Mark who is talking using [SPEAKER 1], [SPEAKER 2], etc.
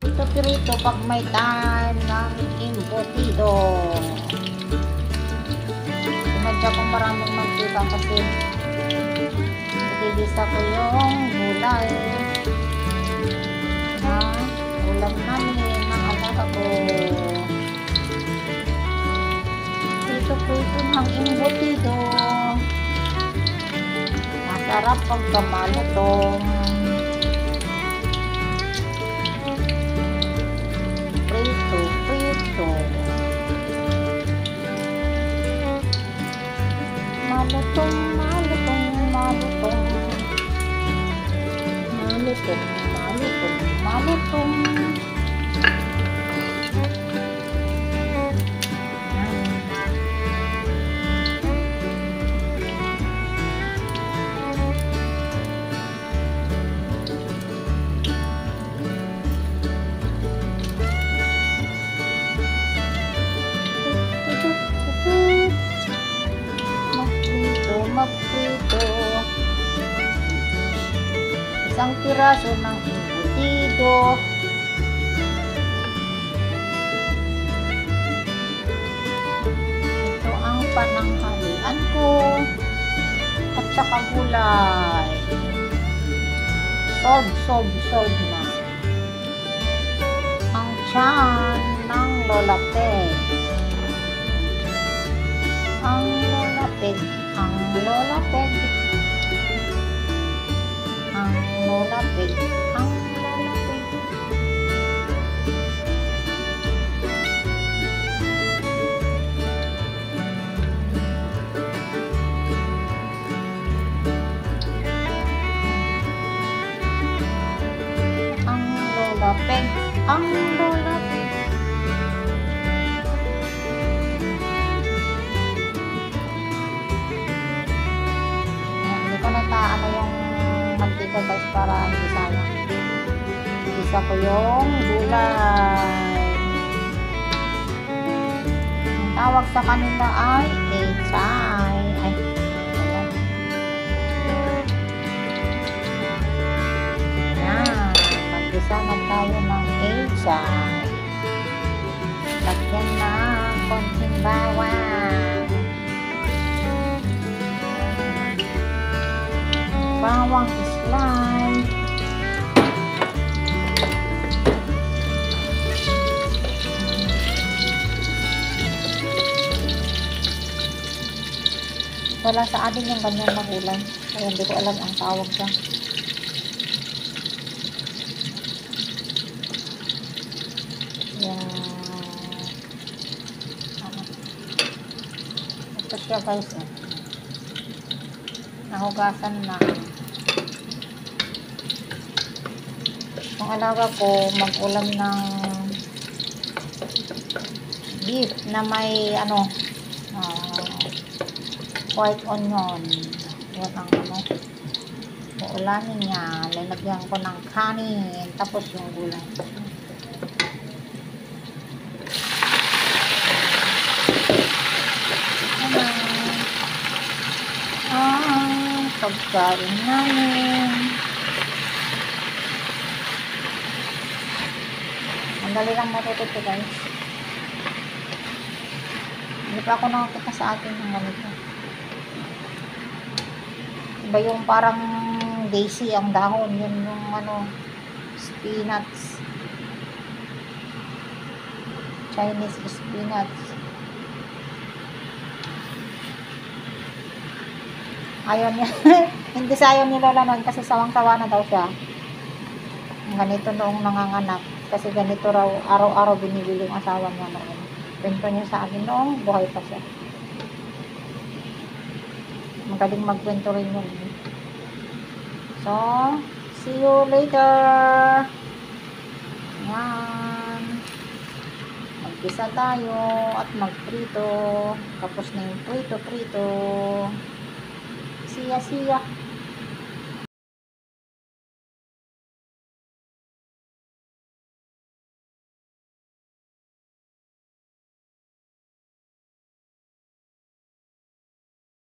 [SPEAKER 1] Ito pirito pag may time ng embutido. Sinadya kong maraming mantika kasi igigisa ko yung gulay na ulam namin ng alaga ko. Prito ng embutido. Masarap pagka malutong. Prito. Malutong. Magprito. Isang piraso ng embutido. Ito ang pananghalian ko. At saka gulay. Solve na. Ang tiyan ng Lola Peg. Ang Lola Peg. Hindi ko nataano yung mantika guys para hindi sayang. Isa ko yung gulay. Ang tawag sa kanila ay echay. Ayan. Mag-isa na tayo ng echay. Lagyan ng konting bawang. Bawang slime. Wala sa atin yung ganyan na gulay. Kaya hindi ko alam ang tawag siya. Ito siya guys. Nahugasan na. Ang alaga ko mag-ulam ng beef na may white onion. Yan ang uulamin niya. Lalagyan ko ng kanin tapos yung gulay. Pagkain namin. Ang dali lang matututo guys. Hindi pa ako nakakita sa atin ng ganito. Iba yung parang daisy ang dahon. Yun yung spinach. Chinese spinach. Ayaw niya. Hindi sa ayaw ni Lola nun kasi sawang-sawa na daw siya. Ganito noong nanganganak. Kasi ganito raw araw-araw binibili yung asawa niya noon. Kwento niya sa akin noong buhay pa siya. Magaling magkwento rin yun. So, see you later. Yan. Mag-isa tayo at magprito. Tapos na yung prito. Siya.